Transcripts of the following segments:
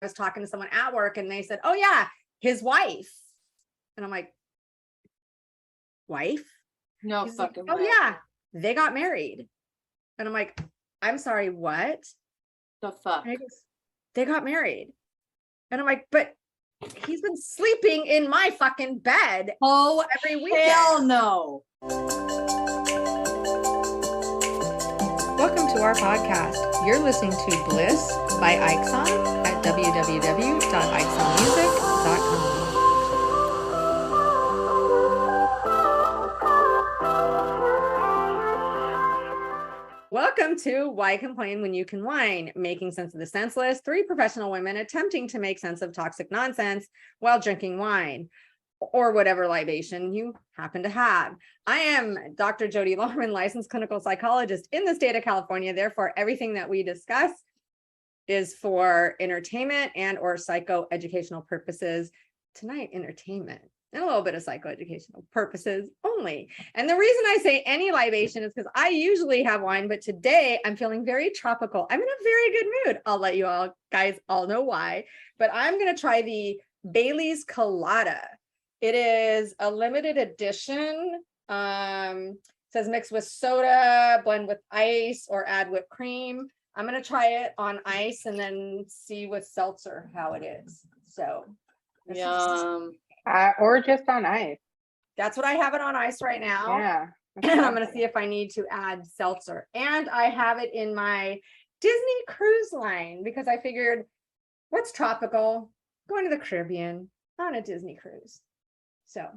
was talking to someone at work and they said, oh yeah, his wife. And I'm like, wife? No He's fucking like, oh way. yeah, they got married. And I'm like, I'm sorry, what? The fuck? And he goes, they got married. And I'm like, but he's been sleeping in my fucking bed every weekend. Hell no. Welcome to our podcast. You're listening to Bliss by Ixon at www.ixonmusic.com. Welcome to Why Complain When You Can Whine, making sense of the senseless. Three professional women attempting to make sense of toxic nonsense while drinking wine or whatever libation you happen to have. I am Dr. Jodi Larman, licensed clinical psychologist in the state of California. Therefore, everything that we discuss is for entertainment and or psychoeducational purposes. Tonight, entertainment and a little bit of psychoeducational purposes only. And the reason I say any libation is because I usually have wine, but today I'm feeling very tropical. I'm in a very good mood. I'll let you all guys all know why, but I'm going to try the Bailey's Colada. It is a limited edition. Says mix with soda, blend with ice, or add whipped cream. I'm going to try it on ice and then see with seltzer how it is. So, Yum. Or just on ice. That's what I have it on ice right now. Yeah. And I'm going to see if I need to add seltzer. And I have it in my Disney cruise line because I figured what's tropical? Going to the Caribbean on a Disney cruise. So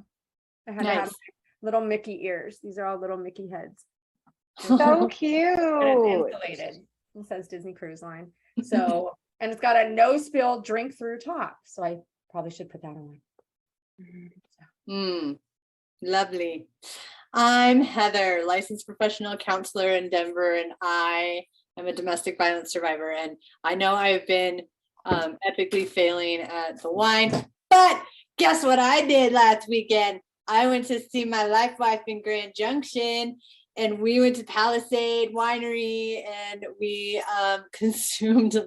I had to have little Mickey ears. These are all little Mickey heads. So cute. And it's insulated. It says Disney Cruise Line. So, and it's got a no spill drink through top. So I probably should put that on. Lovely. I'm Heather, licensed professional counselor in Denver, and I am a domestic violence survivor. And I know I've been epically failing at the wine, but guess what I did last weekend? I went to see my life wife in Grand Junction, and we went to Palisade Winery, and we consumed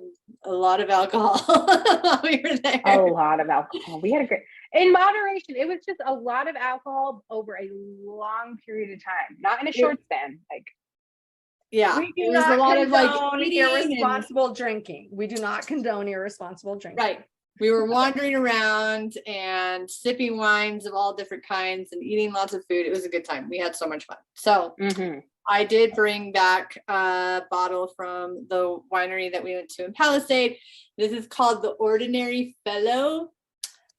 a lot of alcohol while we were there. A lot of alcohol. We had a great, in moderation. It was just a lot of alcohol over a long period of time, not in a short span. Like, yeah, we do it was not a lot of like irresponsible drinking. We do not condone irresponsible drinking. Right. We were wandering around and sipping wines of all different kinds and eating lots of food. It was a good time. We had so much fun. So I did bring back a bottle from the winery that we went to in Palisade. This is called the Ordinary Fellow.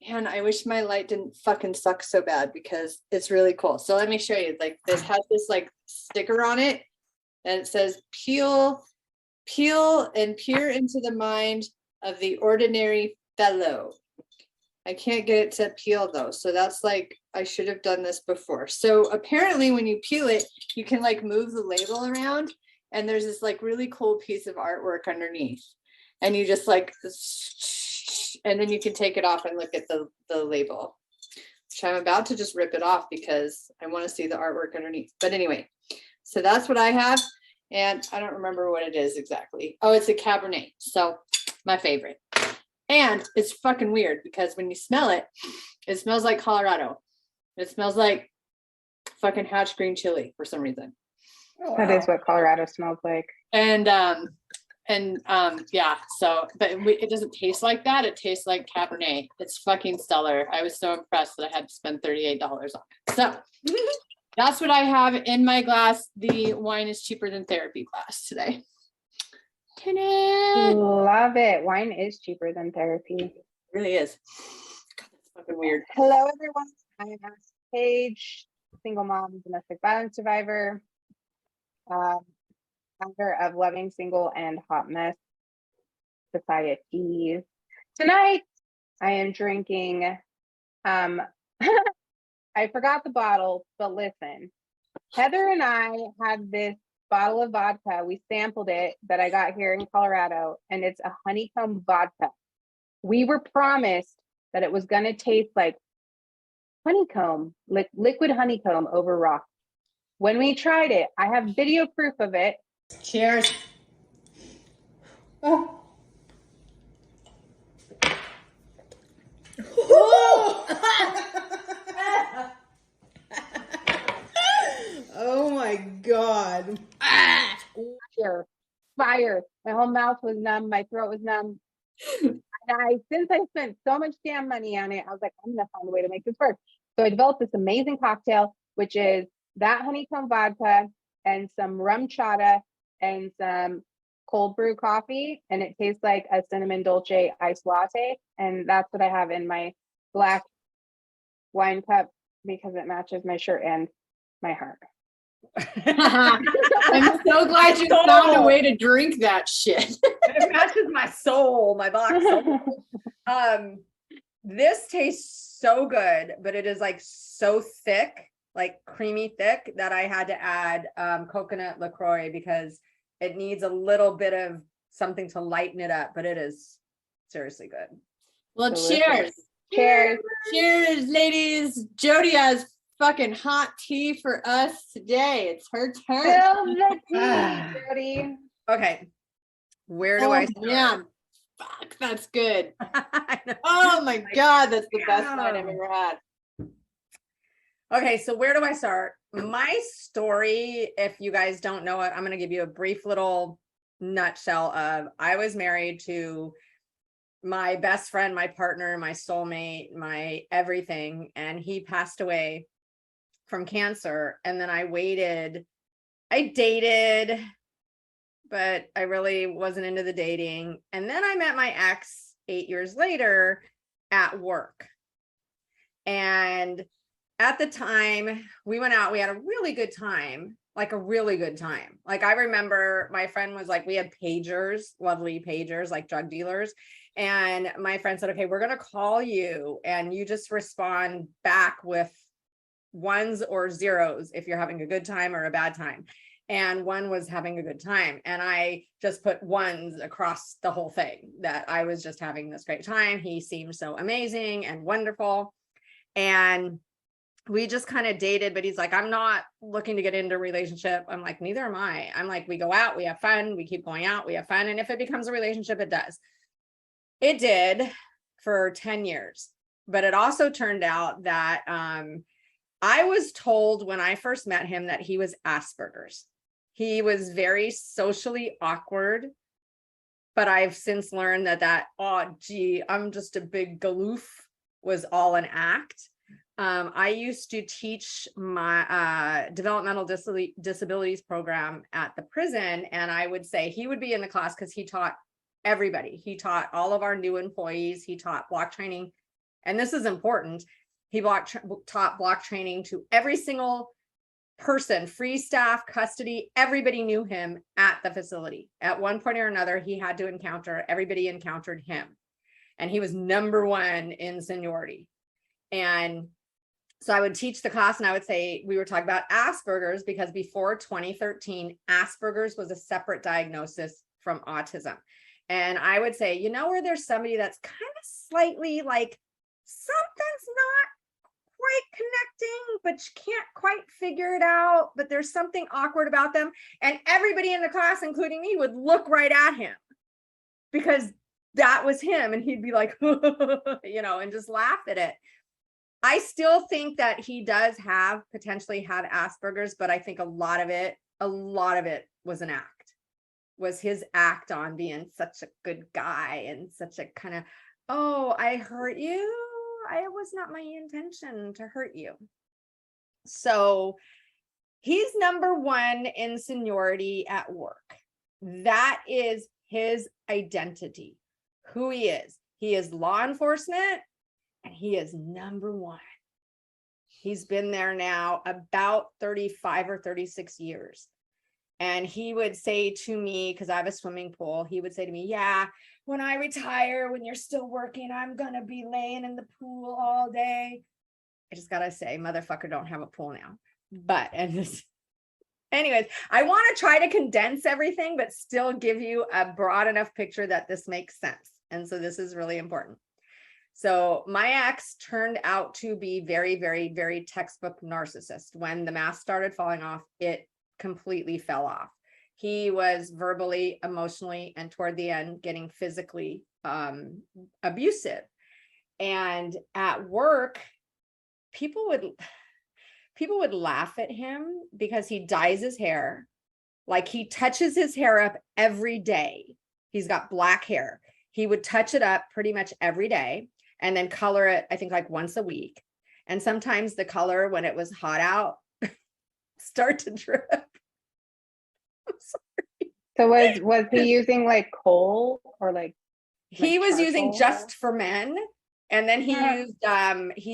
And I wish my light didn't fucking suck so bad because it's really cool. So let me show you. Like, this has this like sticker on it, and it says peel and peer into the mind of the ordinary fellow. I can't get it to peel though. So that's like, I should have done this before. So apparently when you peel it, you can like move the label around, and there's this like really cool piece of artwork underneath, and you just like, and then you can take it off and look at the label, which I'm about to just rip it off because I want to see the artwork underneath. But anyway, so that's what I have. And I don't remember what it is exactly. Oh, it's a Cabernet. So my favorite. And it's fucking weird because when you smell it, it smells like Colorado. It smells like fucking hatch green chili for some reason. Oh, wow. That is what Colorado smells like. And yeah, so, but it doesn't taste like that. It tastes like Cabernet. It's fucking stellar. I was so impressed that I had to spend $38 on it. So that's what I have in my glass. The wine is cheaper than therapy glass today. Love it. Wine is cheaper than therapy. It really is. God, that's fucking weird. Hello, everyone. I am Paige, single mom, domestic violence survivor, founder of Loving Single and Hot Mess Societies. Tonight, I am drinking. I forgot the bottle, but listen, Heather and I had this bottle of vodka. We sampled it that I got here in Colorado, and it's a honeycomb vodka. We were promised that it was going to taste like honeycomb, liquid honeycomb over rock. When we tried it, I have video proof of it. Cheers. Oh. mouth was numb, my throat was numb. And since I spent so much damn money on it, I was like, I'm gonna find a way to make this work. So I developed this amazing cocktail, which is that honeycomb vodka and some rum chata and some cold brew coffee, and it tastes like a cinnamon dolce iced latte. And that's what I have in my black wine cup because it matches my shirt and my heart. I'm so glad you found a way to drink that shit. It matches my soul, my black soul. This tastes so good, but it is like so thick, like creamy thick, that I had to add coconut LaCroix because it needs a little bit of something to lighten it up, but it is seriously good. Well, Delicious. cheers. Cheers. Cheers, ladies. Jodi has fucking hot tea for us today. It's her turn. Spill the tea, Jodi. Okay. Where do I start? Yeah. Fuck, that's good. I know. Oh my God, that's the best Yeah. night I've ever had. Okay, so where do I start? My story, if you guys don't know it, I'm going to give you a brief little nutshell of I was married to my best friend, my partner, my soulmate, my everything, and he passed away from cancer. And then I dated, but I really wasn't into the dating. And then I met my ex 8 years later at work. And at the time we went out, we had a really good time, like a really good time. Like I remember my friend was like, we had pagers, lovely pagers, like drug dealers. And my friend said, okay, we're going to call you and you just respond back with ones or zeros if you're having a good time or a bad time. And one was having a good time. And I just put ones across the whole thing, that I was just having this great time. He seemed so amazing and wonderful. And we just kind of dated, but he's like, I'm not looking to get into a relationship. I'm like, neither am I. I'm like, we go out, we have fun, we keep going out, we have fun. And if it becomes a relationship, it does. It did for 10 years. But it also turned out that I was told when I first met him that he was Asperger's. He was very socially awkward. But I've since learned that, oh, gee, I'm just a big galoof, was all an act. I used to teach my developmental disabilities program at the prison. And I would say he would be in the class because he taught everybody. He taught all of our new employees. He taught block training. And this is important. He taught block training to every single person, free staff, custody, everybody knew him at the facility. At one point or another, everybody encountered him. And he was number one in seniority. And so I would teach the class and I would say, we were talking about Asperger's because before 2013, Asperger's was a separate diagnosis from autism. And I would say, you know, where there's somebody that's kind of slightly like something's not quite connecting, but you can't quite figure it out, but there's something awkward about them. And everybody in the class, including me, would look right at him because that was him. And he'd be like, you know, and just laugh at it. I still think that he does potentially have Asperger's, but I think a lot of it was an act, was his act on being such a good guy and such a kind of, oh, I hurt you. It was not my intention to hurt you. So he's number one in seniority at work. That is his identity, who he is. He is law enforcement. And he is number one. He's been there now about 35 or 36 years. And he would say to me, because I have a swimming pool, he would say to me, yeah, when I retire, when you're still working, I'm going to be laying in the pool all day. I just got to say, motherfucker, don't have a pool now. But, anyways, I want to try to condense everything, but still give you a broad enough picture that this makes sense. And so this is really important. So my ex turned out to be very, very, very textbook narcissist. When the mask started falling off, it completely fell off. He was verbally, emotionally, and toward the end, getting physically abusive. And at work, people would laugh at him because he dyes his hair. Like he touches his hair up every day. He's got black hair. He would touch it up pretty much every day and then color it, I think like once a week. And sometimes the color when it was hot out start to drip. I'm sorry. So was he using like coal or like he was using charcoal? Just for Men, and then he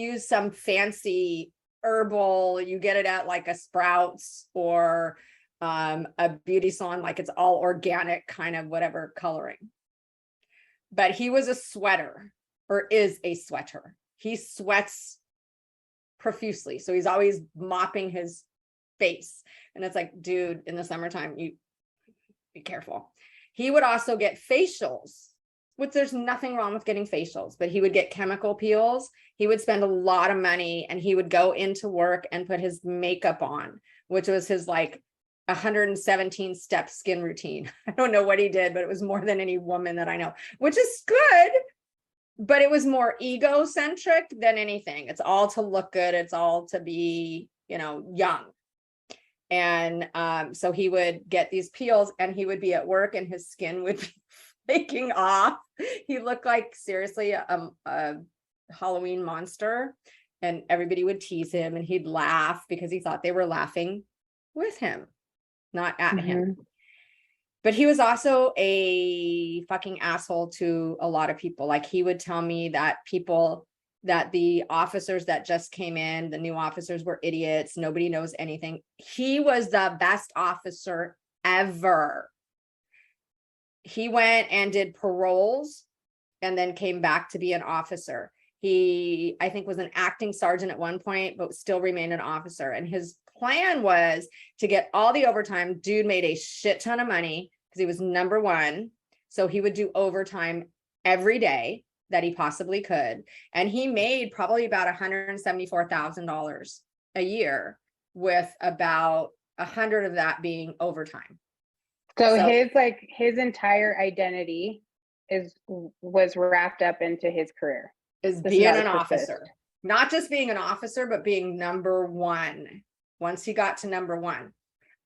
used some fancy herbal, you get it at like a Sprouts or a beauty salon, like it's all organic kind of whatever coloring. But he was a sweater, or is a sweater. He sweats profusely, so he's always mopping his face, and it's like, dude, in the summertime, you be careful. He would also get facials, which there's nothing wrong with getting facials, but he would get chemical peels. He would spend a lot of money, and he would go into work and put his makeup on, which was his like 117 step skin routine. I don't know what he did, but it was more than any woman that I know, which is good, but it was more egocentric than anything. It's all to look good. It's all to be, young. And so he would get these peels, and he would be at work and his skin would be flaking off. He looked like, seriously, a Halloween monster, and everybody would tease him, and he'd laugh because he thought they were laughing with him, not at him. But he was also a fucking asshole to a lot of people. Like, he would tell me that the officers that just came in, the new officers, were idiots. Nobody knows anything. He was the best officer ever. He went and did paroles and then came back to be an officer. He, I think, was an acting sergeant at one point, but still remained an officer. And his plan was to get all the overtime. Dude made a shit ton of money because he was number one. So he would do overtime every day that he possibly could. And he made probably about $174,000 a year, with about 100 of that being overtime. So his entire identity was wrapped up into his career. Is being an officer, not just being an officer, but being number one. Once he got to number one,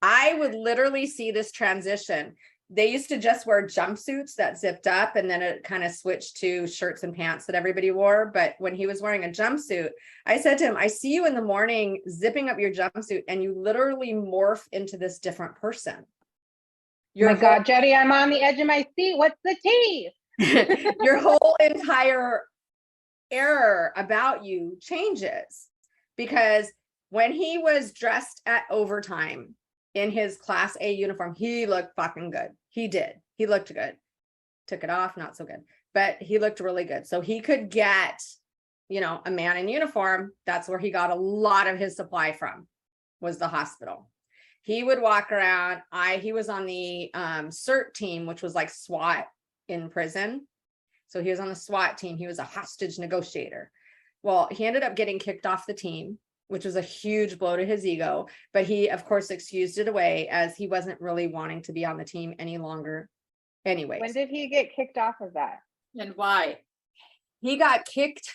I would literally see this transition. They used to just wear jumpsuits that zipped up, and then it kind of switched to shirts and pants that everybody wore. But when he was wearing a jumpsuit, I said to him, I see you in the morning zipping up your jumpsuit, and you literally morph into this different person. My God, Jodi, I'm on the edge of my seat. What's the tea? Your whole entire air about you changes, because when he was dressed at overtime in his Class A uniform, he looked fucking good. He did. He looked good. Took it off, not so good, but he looked really good. So he could get, a man in uniform. That's where he got a lot of his supply from, was the hospital. He would walk around. He was on the CERT team, which was like SWAT in prison. So he was on the SWAT team. He was a hostage negotiator. Well, he ended up getting kicked off the team, which was a huge blow to his ego. But he, of course, excused it away, as he wasn't really wanting to be on the team any longer. Anyways. When did he get kicked off of that? And why? He got kicked.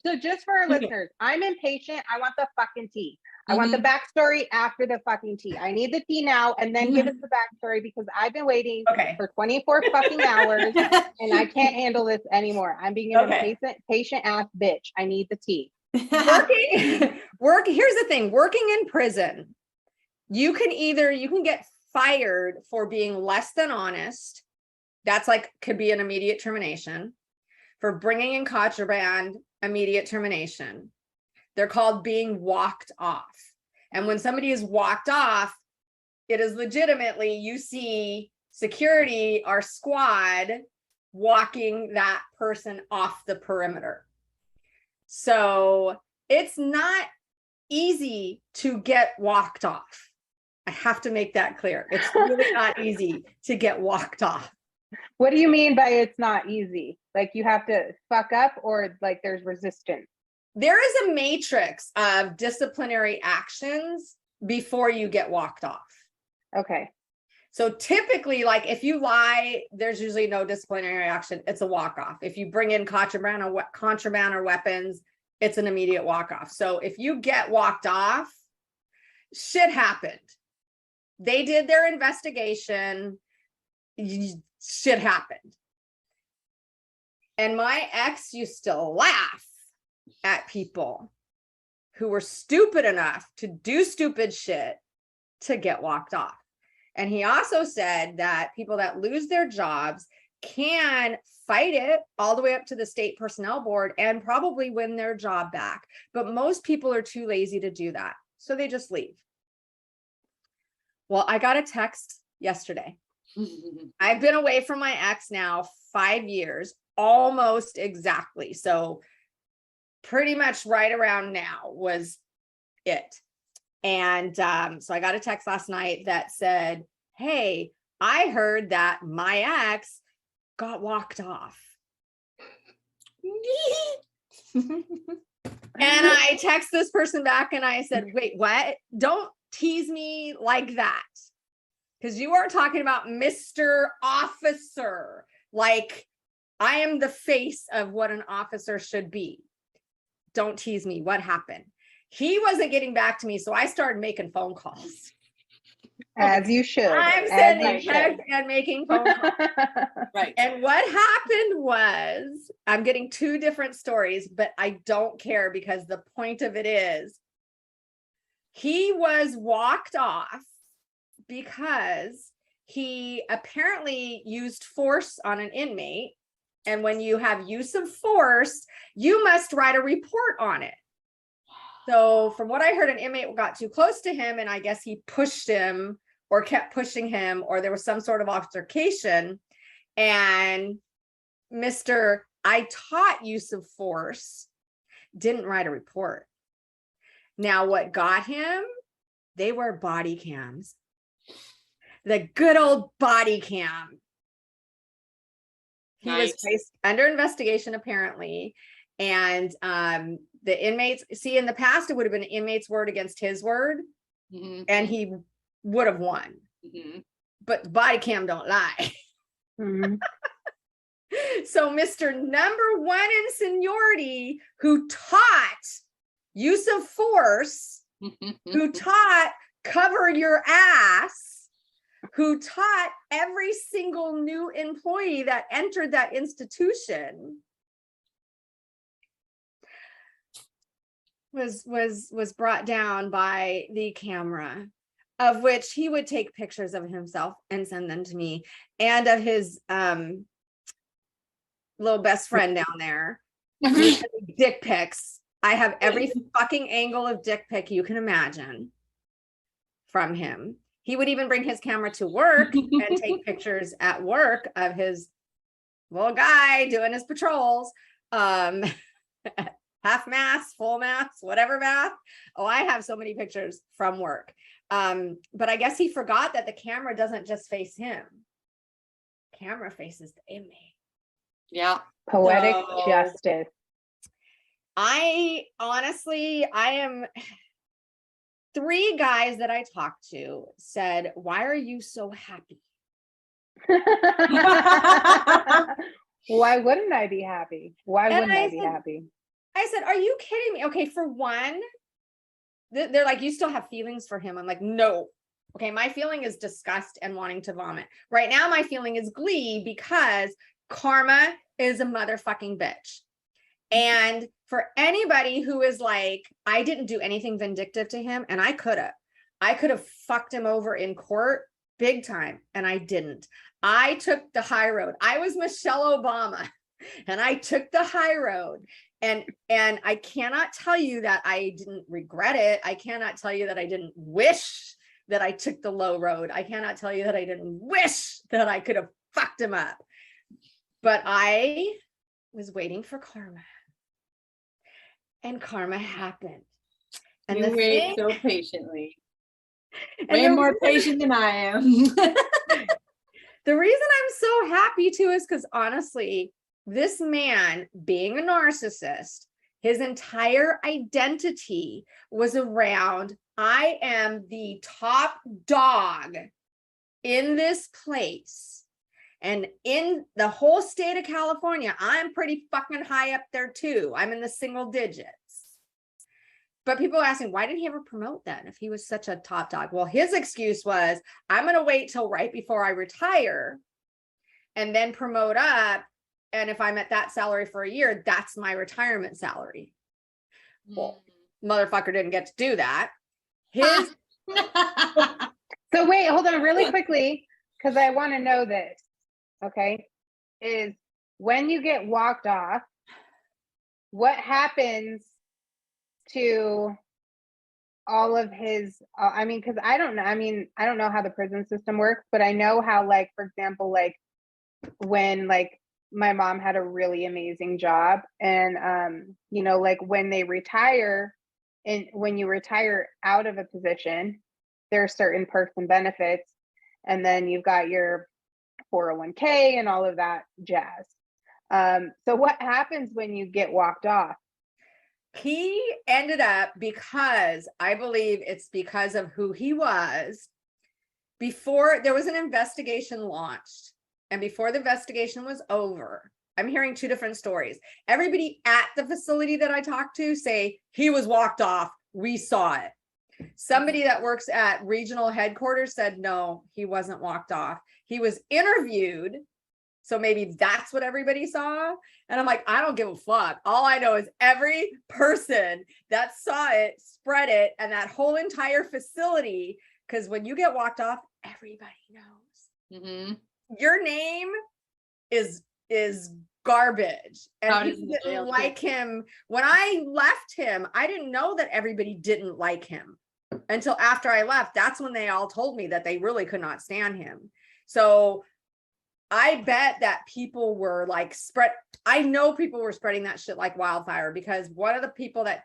So just for our listeners, I'm impatient. I want the fucking tea. I want the backstory after the fucking tea. I need the tea now, and then give us the backstory, because I've been waiting for 24 fucking hours and I can't handle this anymore. I'm being an impatient, patient ass bitch. I need the tea. Here's the thing, working in prison, you can get fired for being less than honest. That's could be an immediate termination. For bringing in contraband, immediate termination. They're called being walked off. And when somebody is walked off, it is legitimately, you see security, our squad, walking that person off the perimeter. So it's not easy to get walked off. I have to make that clear. It's really not easy to get walked off. What do you mean by it's not easy? Like, you have to fuck up, or like there's resistance? There is a matrix of disciplinary actions before you get walked off. Okay. So typically, if you lie, there's usually no disciplinary action. It's a walk off. If you bring in contraband or weapons, it's an immediate walk off. So if you get walked off, shit happened. They did their investigation. shit happened. And my ex used to laugh at people who were stupid enough to do stupid shit to get walked off. And he also said that people that lose their jobs can fight it all the way up to the state personnel board and probably win their job back. But most people are too lazy to do that. So they just leave. Well, I got a text yesterday. I've been away from my ex now 5 years, almost exactly. So pretty much right around now was it. And so I got a text last night that said, hey, I heard that my ex got walked off. And I text this person back and I said, wait, what? Don't tease me like that. Because you are talking about Mr. Officer. Like, I am the face of what an officer should be. Don't tease me. What happened? He wasn't getting back to me, so I started making phone calls. As you should. I'm sending texts and making phone calls. Right. And what happened was, I'm getting two different stories, but I don't care because the point of it is, he was walked off because he apparently used force on an inmate. And when you have use of force, you must write a report on it. So from what I heard, an inmate got too close to him, and I guess he pushed him or kept pushing him, or there was some sort of altercation. And Mr. I taught use of force didn't write a report. Now, what got him? They were body cams. The good old body cam. He was placed under investigation, apparently. And the inmates, see, in the past, it would have been inmate's word against his word, and he would have won. But the body cam don't lie. So Mr. Number One in seniority, who taught use of force, who taught cover your ass, who taught every single new employee that entered that institution, was brought down by the camera, of which he would take pictures of himself and send them to me, and of his little best friend down there. Dick pics. I have every fucking angle of dick pic you can imagine from him. He would even bring his camera to work and take pictures at work of his little guy doing his patrols. Half mast, full mast, whatever mast. Oh, I have so many pictures from work. But I guess he forgot that the camera doesn't just face him. Camera faces the inmate. Yeah. Poetic justice. I am 3 guys that I talked to said, why are you so happy? Why wouldn't I be happy? Why wouldn't I be happy? I said, are you kidding me? Okay, for one, they're like, you still have feelings for him. I'm like, no. Okay, my feeling is disgust and wanting to vomit. Right now, my feeling is glee because karma is a motherfucking bitch. And for anybody who is like, I didn't do anything vindictive to him, and I could have fucked him over in court big time, and I didn't. I took the high road. I was Michelle Obama, and I took the high road. And I cannot tell you that I didn't regret it. I cannot tell you that I didn't wish that I took the low road. I cannot tell you that I didn't wish that I could have fucked him up. But I was waiting for karma. And karma happened. And you the wait thing, so patiently. and Way more patient than I am. The reason I'm so happy too is because honestly, this man being a narcissist, his entire identity was around, I am the top dog in this place. And in the whole state of California, I'm pretty fucking high up there too. I'm in the single digits. But people are asking, why didn't he ever promote then if he was such a top dog? Well, his excuse was, I'm going to wait till right before I retire and then promote up. And if I'm at that salary for a year, that's my retirement salary. Well, motherfucker didn't get to do that. His So wait, hold on really quickly, because I want to know this. Okay. Is when you get walked off, what happens to all of his, I mean, because I don't know. I mean, I don't know how the prison system works, but I know how, like, for example, like when like my mom had a really amazing job, and you know, like when they retire, and when you retire out of a position, there are certain perks and benefits, and then you've got your 401k and all of that jazz. So what happens when you get walked off? He ended up, because I believe it's because of who he was, before there was an investigation launched, and before the investigation was over, I'm hearing two different stories. Everybody at the facility that I talked to say he was walked off. We saw it. Somebody that works at regional headquarters said, no, he wasn't walked off. He was interviewed. So maybe that's what everybody saw. And I'm like, I don't give a fuck. All I know is every person that saw it spread it, and that whole entire facility, because when you get walked off, everybody knows. Mm-hmm. Your name is garbage. And How people does the jail didn't like him. When I left him, I didn't know that everybody didn't like him until after I left. That's when they all told me that they really could not stand him. So I bet that people were like I know people were spreading that shit like wildfire, because one of the people that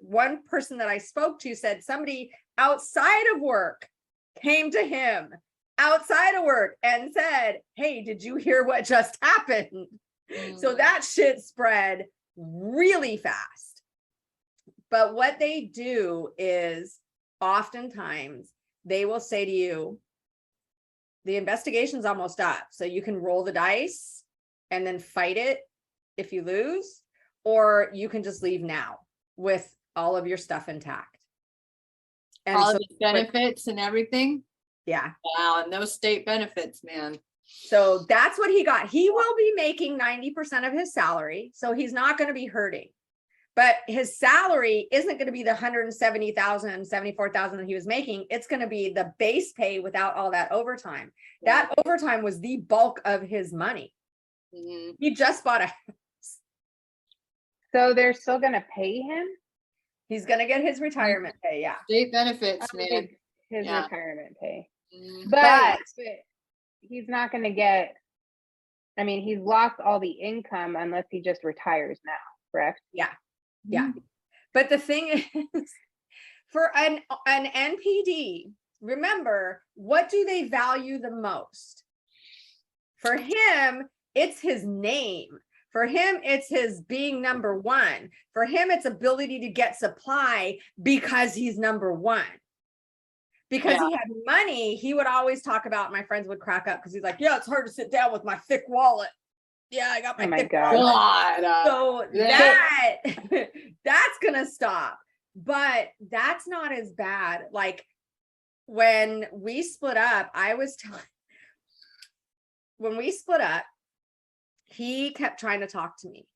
one person that I spoke to said somebody outside of work came to him outside of work and said, hey, did you hear what just happened? So that shit spread really fast. But what they do is oftentimes they will say to you, the investigation's almost up, so you can roll the dice and then fight it if you lose, or you can just leave now with all of your stuff intact. And all so, of the benefits and everything. yeah. Wow, and those state benefits, man. So that's what he got. He will be making 90% of his salary, so he's not going to be hurting. But his salary isn't going to be the 170,000, 74,000 that he was making. It's going to be the base pay without all that overtime. That overtime was the bulk of his money. Mm-hmm. He just bought a house. So they're still going to pay him? He's going to get his retirement pay. Yeah. State benefits, man. His retirement pay. Mm-hmm. But he's not going to get, I mean, he's lost all the income unless he just retires now, correct? Yeah. Yeah. But the thing is, for an NPD, remember, what do they value the most? For him, it's his name. For him, it's his being number one. For him, it's ability to get supply because he's number one. Because he had money, he would always talk about, my friends would crack up because he's like, yeah, it's hard to sit down with my thick wallet. Yeah, I got my thick wallet. So that's gonna stop. But that's not as bad. Like when we split up, when we split up, he kept trying to talk to me.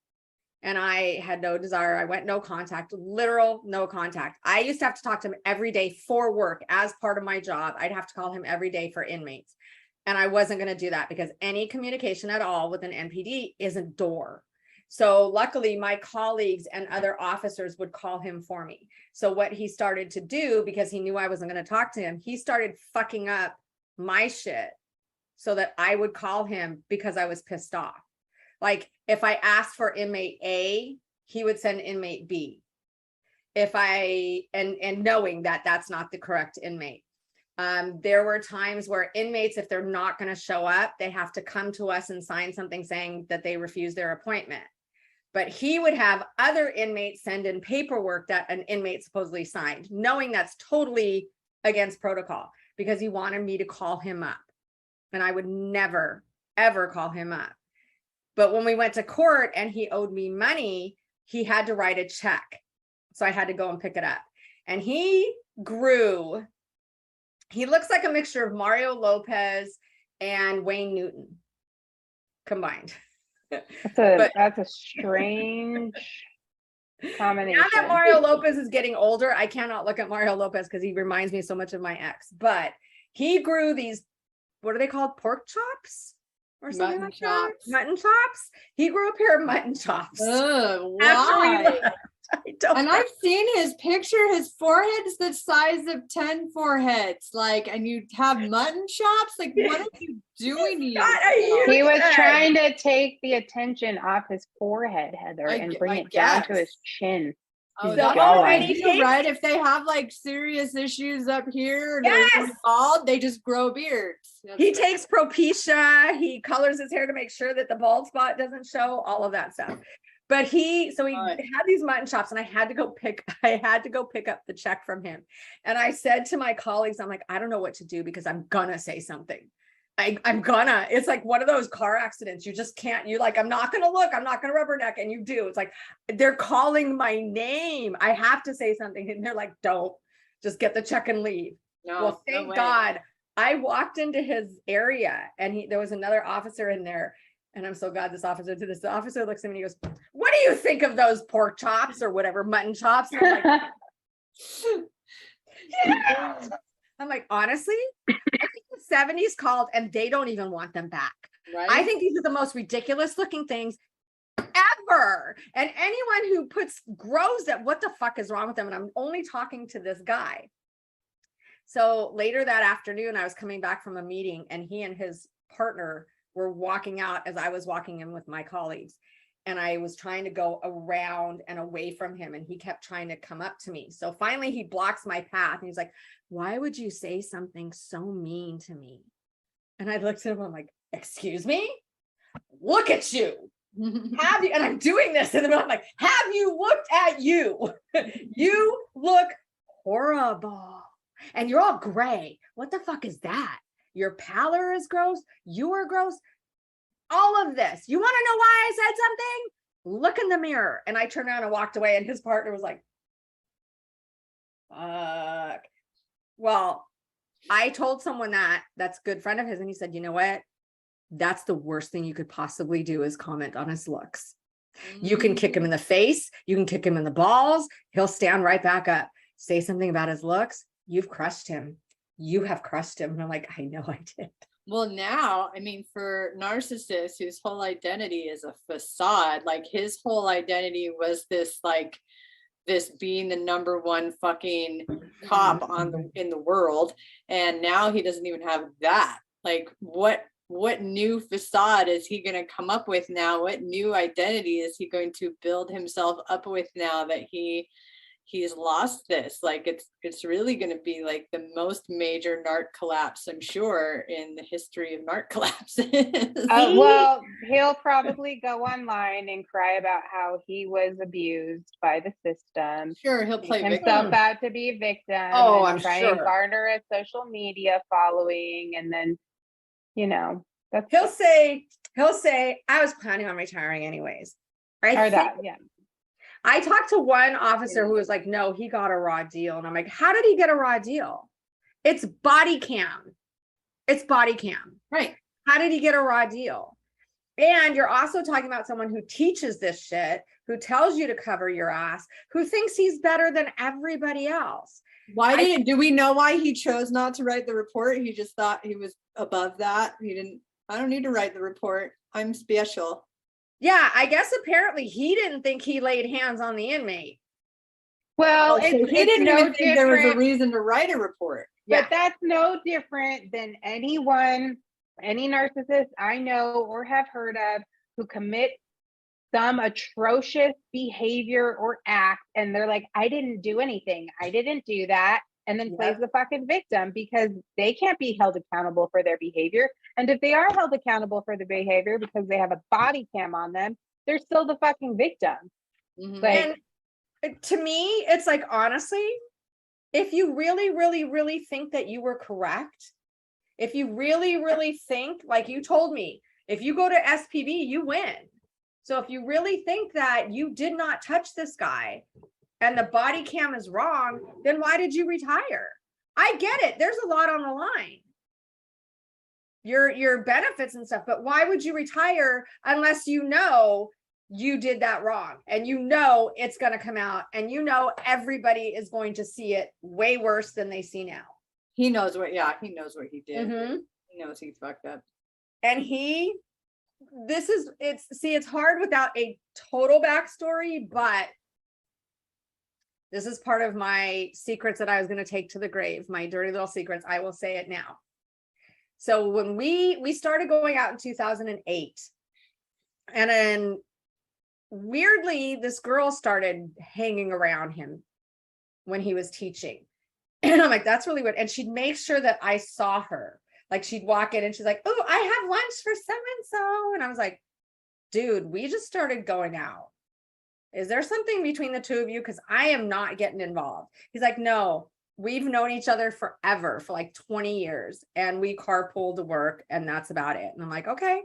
And I had no desire. I went no contact, literal no contact. I used to have to talk to him every day for work as part of my job. I'd have to call him every day for inmates. And I wasn't going to do that because any communication at all with an NPD is a door. So luckily my colleagues and other officers would call him for me. So what he started to do, because he knew I wasn't going to talk to him, he started fucking up my shit so that I would call him because I was pissed off. Like if I asked for inmate A, he would send inmate B. And knowing that that's not the correct inmate. There were times where inmates, if they're not going to show up, they have to come to us and sign something saying that they refuse their appointment. But he would have other inmates send in paperwork that an inmate supposedly signed, knowing that's totally against protocol, because he wanted me to call him up. And I would never, ever call him up. But when we went to court and he owed me money, he had to write a check. So I had to go and pick it up. And he grew. He looks like a mixture of Mario Lopez and Wayne Newton. combined. That's a strange combination. Now that Mario Lopez is getting older, I cannot look at Mario Lopez because he reminds me so much of my ex. But he grew these, what are they called? Pork chops? Or something like that? Mutton chops. He grew a pair of mutton chops. Why? I don't and know. I've seen his picture. His forehead is the size of 10 foreheads. Like, and you have mutton chops. Like, what are you doing? He was trying to take the attention off his forehead, Heather, and bring it down to his chin. Oh, right. If they have like serious issues up here, they're bald, they just grow beards. He takes Propecia. He colors his hair to make sure that the bald spot doesn't show, all of that stuff. But he had these mutton chops, and I had to go pick up the check from him. And I said to my colleagues, I'm like, I don't know what to do because I'm gonna say something. It's like one of those car accidents. You just can't, I'm not going to look, I'm not going to rubberneck. And you do. It's like, they're calling my name. I have to say something. And they're like, don't, just get the check and leave. No, well, thank God. I walked into his area and there was another officer in there. And I'm so glad this officer did this. The officer looks at me and he goes, what do you think of those pork chops or whatever, mutton chops? And I'm like, yeah. I'm like, honestly, I think the 70s called and they don't even want them back. Right? I think these are the most ridiculous looking things ever. And anyone who grows that, what the fuck is wrong with them? And I'm only talking to this guy. So later that afternoon, I was coming back from a meeting and he and his partner were walking out as I was walking in with my colleagues. And I was trying to go around and away from him. And he kept trying to come up to me. So finally he blocks my path. And he's like, why would you say something so mean to me? And I looked at him, I'm like, excuse me? Look at you. Have you, and I'm doing this in the middle, I'm like, have you looked at you? You look horrible. And you're all gray. What the fuck is that? Your pallor is gross. You are gross. All of this. You want to know why I said something? Look in the mirror. And I turned around and walked away. And his partner was like, fuck. Well, I told someone that's a good friend of his. And he said, you know what? That's the worst thing you could possibly do is comment on his looks. You can kick him in the face. You can kick him in the balls. He'll stand right back up. Say something about his looks. You've crushed him. You have crushed him. And I'm like, I know I did. Well, now, I mean, for narcissists whose whole identity is a facade, like his whole identity was this being the number one fucking cop in the world. And now he doesn't even have that. Like, what new facade is he going to come up with now? What new identity is he going to build himself up with now that he's lost this? Like, it's really going to be like the most major narc collapse, I'm sure, in the history of narc collapses. Well, he'll probably go online and cry about how he was abused by the system. Sure, he'll play himself out to be a victim. Oh, and I'm try sure. And garner a social media following, and then, he'll say, I was planning on retiring anyways. Yeah. I talked to one officer who was like, no, he got a raw deal. And I'm like, how did he get a raw deal? It's body cam. It's body cam. Right. How did he get a raw deal? And you're also talking about someone who teaches this shit, who tells you to cover your ass, who thinks he's better than everybody else. Do we know why he chose not to write the report? He just thought he was above that. I don't need to write the report. I'm special. Yeah, I guess apparently he didn't think he laid hands on the inmate. Well, he didn't even think there was a reason to write a report. But that's no different than any narcissist I know or have heard of who commit some atrocious behavior or act, and they're like, I didn't do anything. I didn't do that. And then plays the fucking victim because they can't be held accountable for their behavior. And if they are held accountable for the behavior because they have a body cam on them, they're still the fucking victim. Mm-hmm. And to me, it's like, honestly, if you really, really, really think that you were correct, if you really, really think, like you told me, if you go to SPV, you win. So if you really think that you did not touch this guy, and the body cam is wrong, then why did you retire? I get it. There's a lot on the line. your benefits and stuff, but why would you retire unless you know you did that wrong and you know it's going to come out and you know everybody is going to see it way worse than they see now. He knows what he did. Mm-hmm. He knows he fucked up. And it's hard without a total backstory, but this is part of my secrets that I was going to take to the grave, my dirty little secrets. I will say it now. So when we started going out in 2008, and then weirdly, this girl started hanging around him when he was teaching. And I'm like, that's really weird. And she'd make sure that I saw her. Like she'd walk in and she's like, oh, I have lunch for so-and-so. And I was like, dude, we just started going out. Is there something between the two of you? Because I am not getting involved. He's like, no, we've known each other forever, for like 20 years. And we carpool to work and that's about it. And I'm like, okay.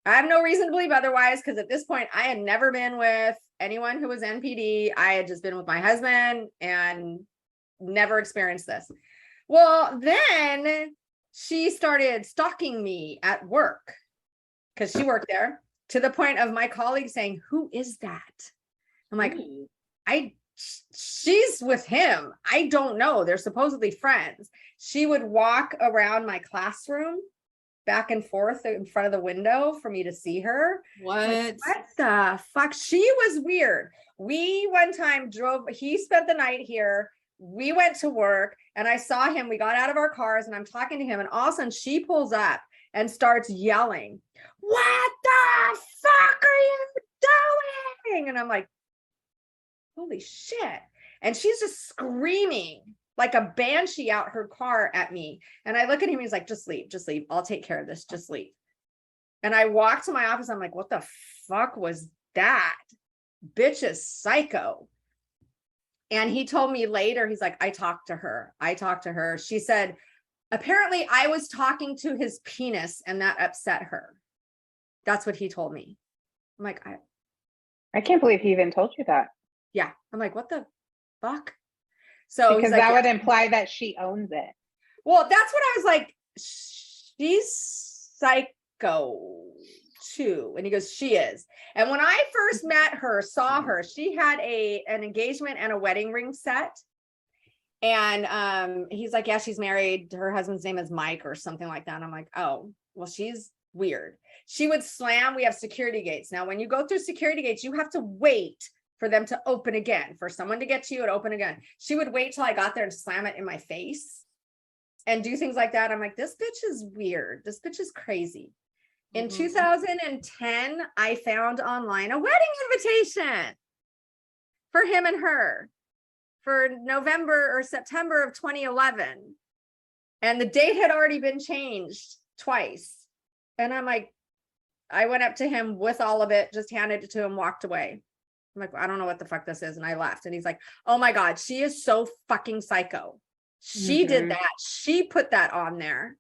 I have no reason to believe otherwise, because at this point, I had never been with anyone who was NPD. I had just been with my husband and never experienced this. Well, then she started stalking me at work because she worked there, to the point of my colleague saying, who is that? I'm like, she's with him. I don't know. They're supposedly friends. She would walk around my classroom back and forth in front of the window for me to see her. What the fuck? She was weird. We one time he spent the night here. We went to work and I saw him. We got out of our cars and I'm talking to him, and all of a sudden she pulls up and starts yelling, what the fuck are you doing? And I'm like, holy shit. And she's just screaming like a banshee out her car at me. And I look at him, he's like, just leave. I'll take care of this. Just leave. And I walk to my office. I'm like, what the fuck was that? Bitch is psycho. And he told me later, he's like, I talked to her. She said, apparently I was talking to his penis and that upset her. That's what he told me. I'm like, I can't believe he even told you that. Yeah. I'm like, what the fuck? So because like, that would imply that she owns it. Well, that's what I was like. She's psycho too. And he goes, she is. And when I first saw her, she had an engagement and a wedding ring set. And he's like, yeah, she's married. Her husband's name is Mike or something like that. And I'm like, oh, well, she's weird. She would slam. We have security gates. Now, when you go through security gates, you have to wait for them to open again, for someone to get to you and open again. She would wait till I got there and slam it in my face and do things like that. I'm like, this bitch is weird. This bitch is crazy. In 2010, I found online a wedding invitation for him and her for November or September of 2011. And the date had already been changed twice. And I'm like, I went up to him with all of it, just handed it to him, walked away. I'm like, I don't know what the fuck this is. And I left. And he's like, oh my God, she is so fucking psycho. She did that. She put that on there.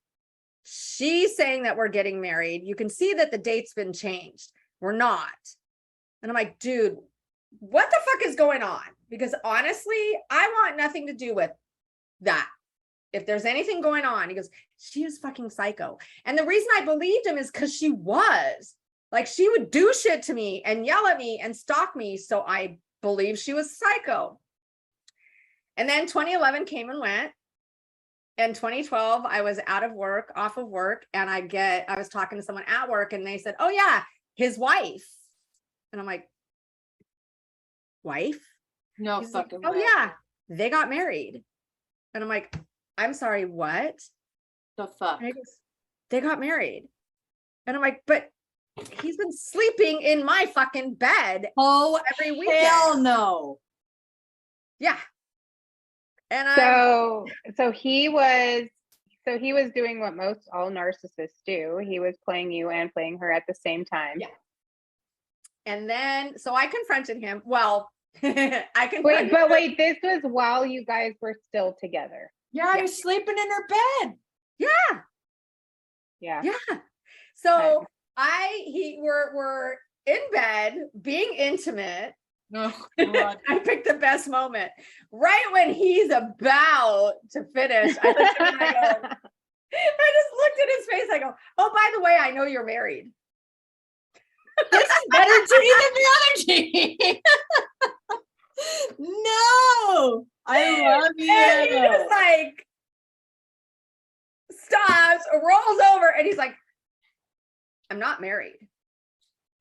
She's saying that we're getting married. You can see that the date's been changed. We're not. And I'm like, dude, what the fuck is going on? Because honestly, I want nothing to do with that. If there's anything going on, he goes, she is fucking psycho. And the reason I believed him is because she was. Like, she would do shit to me and yell at me and stalk me. So I believed she was psycho. And then 2011 came and went. In 2012, I was off of work, and I was talking to someone at work, and they said, oh yeah, his wife. And I'm like, wife? No He's fucking like, oh way. yeah, they got married. And I'm like, I'm sorry, what? The fuck? And he goes, they got married. And I'm like, but he's been sleeping in my fucking bed every weekend. Hell no. Yeah. And so he was doing what most all narcissists do. He was playing you and playing her at the same time. Yeah. And then, so I confronted him. Well, wait, this was while you guys were still together. Yeah, I was sleeping in her bed. Yeah. So we're in bed being intimate. Oh, God. I picked the best moment. Right when he's about to finish, I look at him and I go, I just looked at his face. I go, oh, by the way, I know you're married. This is better tea than the other tea. No, I love you. And he just like stops, rolls over, and he's like, I'm not married.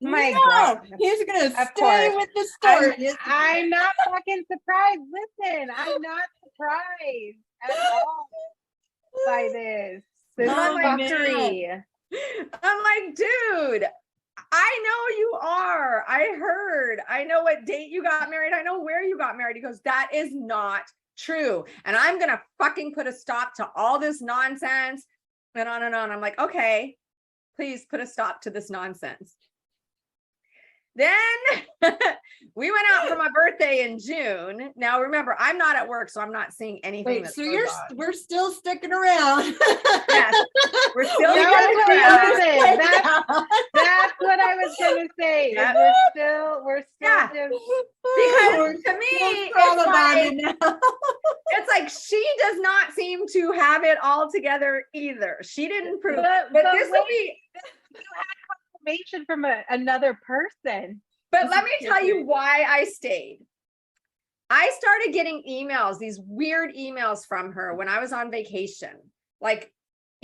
My No, God. he's gonna Of stay course. with the story. isn't he? I'm not fucking surprised. Listen, I'm not surprised at all by this. This Oh, man. fuckery. I'm like, dude, I know you are. I heard. I know what date you got married. I know where you got married. He goes, that is not true. And I'm going to fucking put a stop to all this nonsense and on and on. I'm like, okay, please put a stop to this nonsense. Then we went out for my birthday in June. Now remember, I'm not at work, so I'm not seeing anything. Wait, so we're still sticking around. Yes, we're still Listen, that's what I was gonna say. Yeah. We're still Yeah. just Because to me, it's like she does not seem to have it all together either. She didn't prove but this will wait, be. you had confirmation from another person. But let me tell you why I stayed. I started getting emails, these weird emails from her when I was on vacation, like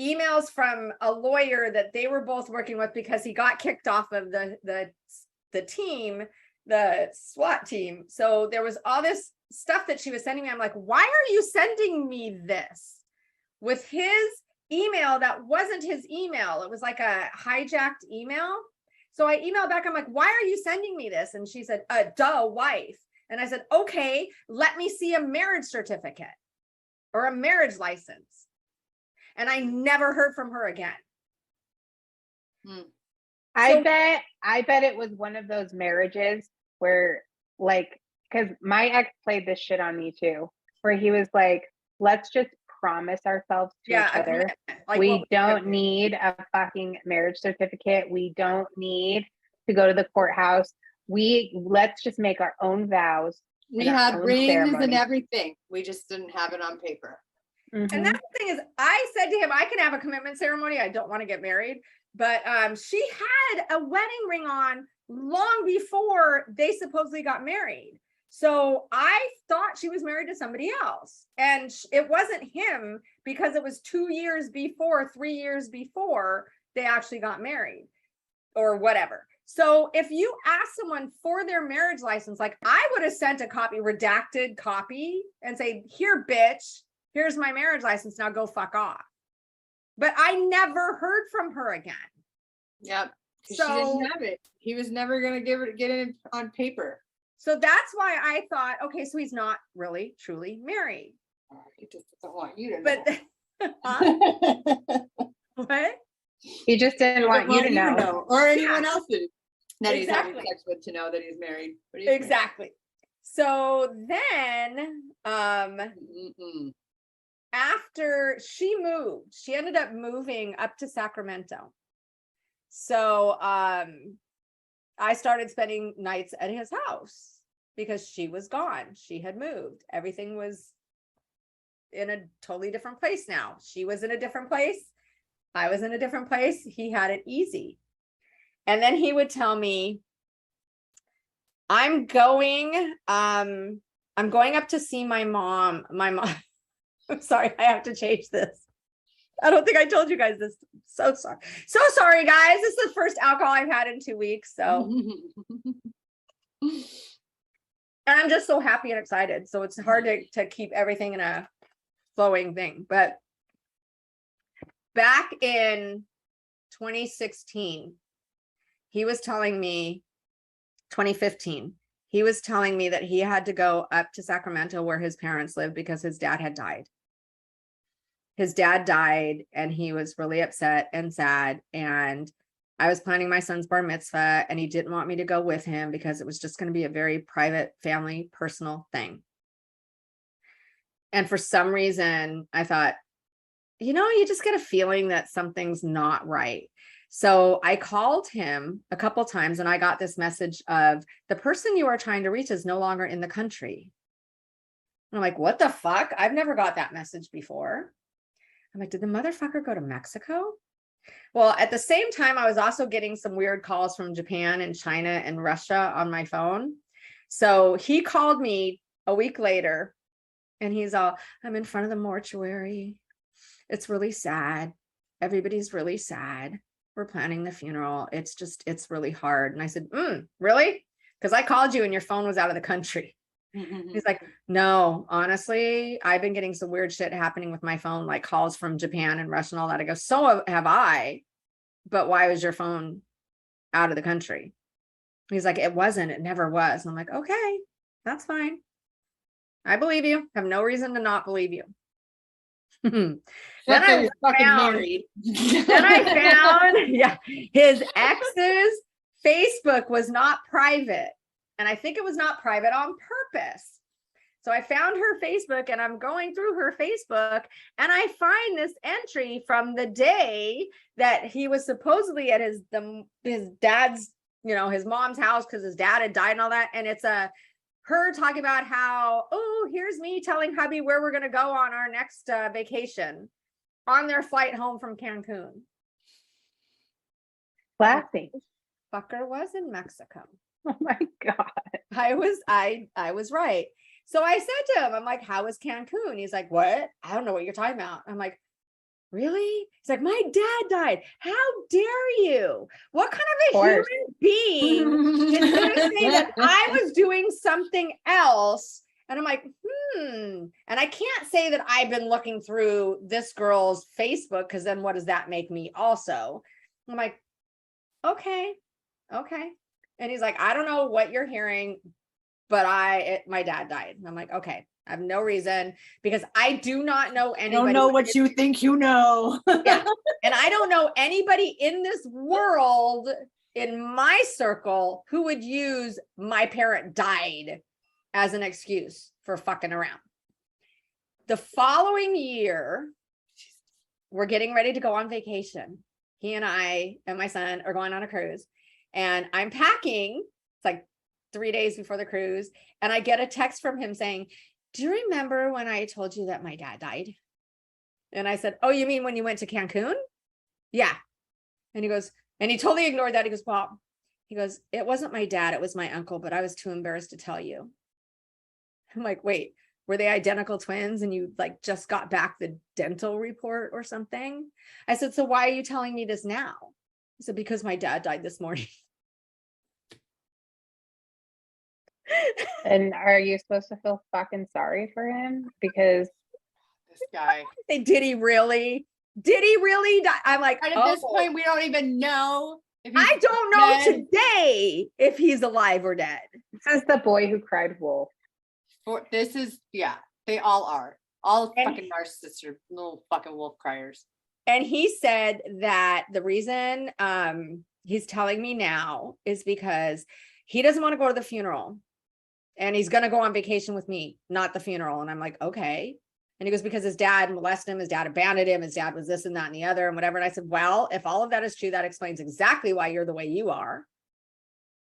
emails from a lawyer that they were both working with because he got kicked off of the team, the SWAT team. So there was all this stuff that she was sending me. I'm like, why are you sending me this with his email that wasn't his email? It was like a hijacked email. So I emailed back. I'm like, why are you sending me this? And she said, duh, wife. And I said, okay, let me see a marriage certificate or a marriage license. And I never heard from her again. I bet it was one of those marriages where, like, because my ex played this shit on me too, where he was like, let's just promise ourselves to each other. Like, we don't need a fucking marriage certificate. We don't need to go to the courthouse. Let's just make our own vows. We had rings and everything. We just didn't have it on paper. Mm-hmm. And that's the thing is, I said to him, I can have a commitment ceremony. I don't want to get married. But she had a wedding ring on long before they supposedly got married. So I thought she was married to somebody else. And it wasn't him because it was 2 years before, 3 years before they actually got married or whatever. So if you ask someone for their marriage license, like I would have sent a copy, redacted copy, and say, here, bitch, here's my marriage license. Now go fuck off. But I never heard from her again. Yep. So she didn't have it. He was never going to get it on paper. So that's why I thought, okay, so he's not really truly married. He just doesn't want you to know. But what? He just didn't want you to know. Or anyone else that he's having Exactly. sex with to know that he's married. Exactly. So then after she moved, she ended up moving up to Sacramento. So I started spending nights at his house because she was gone. She had moved. Everything was in a totally different place now. She was in a different place. I was in a different place. He had it easy. And then he would tell me, I'm going up to see my mom. I'm sorry, I have to change this. I don't think I told you guys this. So sorry. So sorry, guys. This is the first alcohol I've had in 2 weeks. So, and I'm just so happy and excited. So it's hard to keep everything in a flowing thing. But back in 2016, he was telling me, 2015, he was telling me that he had to go up to Sacramento where his parents lived because his dad had died. His dad died and he was really upset and sad. And I was planning my son's bar mitzvah and he didn't want me to go with him because it was just going to be a very private, family, personal thing. And for some reason, I thought, you just get a feeling that something's not right. So I called him a couple times and I got this message of the person you are trying to reach is no longer in the country. And I'm like, what the fuck? I've never got that message before. I'm like, did the motherfucker go to Mexico? Well, at the same time, I was also getting some weird calls from Japan and China and Russia on my phone. So he called me a week later and he's all, I'm in front of the mortuary. It's really sad. Everybody's really sad. We're planning the funeral. It's really hard. And I said, really? Because I called you and your phone was out of the country. He's like, no, honestly, I've been getting some weird shit happening with my phone, like calls from Japan and Russia and all that. I go, so have I, but why was your phone out of the country? He's like, it wasn't, it never was. And I'm like, okay, that's fine. I believe you. Have no reason to not believe you. Then I found, yeah, his ex's Facebook was not private. And I think it was not private on purpose. So I found her Facebook and I'm going through her Facebook and I find this entry from the day that he was supposedly at his dad's, his mom's house because his dad had died and all that. And it's her talking about how, oh, here's me telling hubby where we're going to go on our next vacation on their flight home from Cancun. Classy. Fucker was in Mexico. Oh my God. I was right. So I said to him, I'm like, how was Cancun? He's like, what? I don't know what you're talking about. I'm like, really? He's like, my dad died. How dare you? What kind of a human being is going to say that I was doing something else? And I'm like, And I can't say that I've been looking through this girl's Facebook because then what does that make me also? I'm like, okay. And he's like, I don't know what you're hearing, but my dad died. And I'm like, okay, I have no reason because I do not know anybody. I don't know what you think you know. Yeah. And I don't know anybody in this world, in my circle, who would use my parent died as an excuse for fucking around. The following year, we're getting ready to go on vacation. He and I and my son are going on a cruise. And I'm packing, it's like 3 days before the cruise. And I get a text from him saying, do you remember when I told you that my dad died? And I said, oh, you mean when you went to Cancun? Yeah. And he goes, and he totally ignored that. He goes, well, it wasn't my dad. It was my uncle, but I was too embarrassed to tell you. I'm like, wait, were they identical twins? And you like just got back the dental report or something? I said, so why are you telling me this now? He said, because my dad died this morning. And are you supposed to feel fucking sorry for him? Because this guy. Did he really die? I'm like, and at this point, we don't even know. I don't know today if he's alive or dead. This is the boy who cried wolf. They all are. All fucking narcissists are little fucking wolf criers. And he said that the reason he's telling me now is because he doesn't want to go to the funeral and he's going to go on vacation with me, not the funeral. And I'm like, okay. And he goes, because his dad molested him, his dad abandoned him, his dad was this and that and the other and whatever. And I said, well, if all of that is true, that explains exactly why you're the way you are.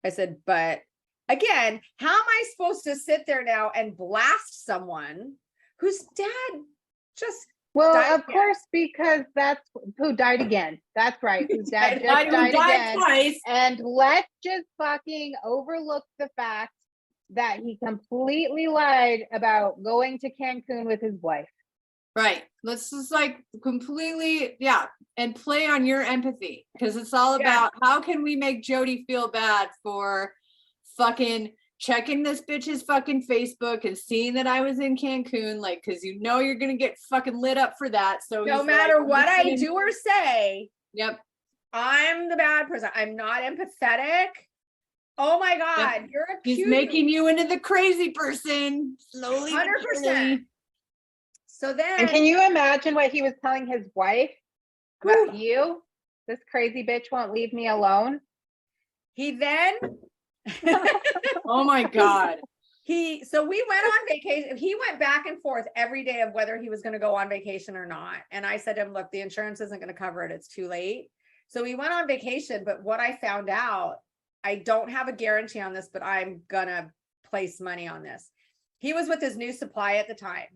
I said, but again, how am I supposed to sit there now and blast someone whose dad just of course, because that's who died again. That's right. Whose dad just died again. Twice. And let's just fucking overlook the fact that he completely lied about going to Cancun with his wife. Right. Let's just like completely, and play on your empathy because it's all about how can we make Jodi feel bad for fucking checking this bitch's fucking Facebook and seeing that I was in Cancun, like, because you're gonna get fucking lit up for that. So no matter what I do or say, I'm the bad person. I'm not empathetic. Oh my God, you're he's making you into the crazy person slowly. 100%. So then, and can you imagine what he was telling his wife about you? This crazy bitch won't leave me alone. He then. Oh my God. So we went on vacation. He went back and forth every day of whether he was going to go on vacation or not. And I said to him, look, the insurance isn't going to cover it. It's too late. So we went on vacation. But what I found out, I don't have a guarantee on this, but I'm going to place money on this. He was with his new supply at the time.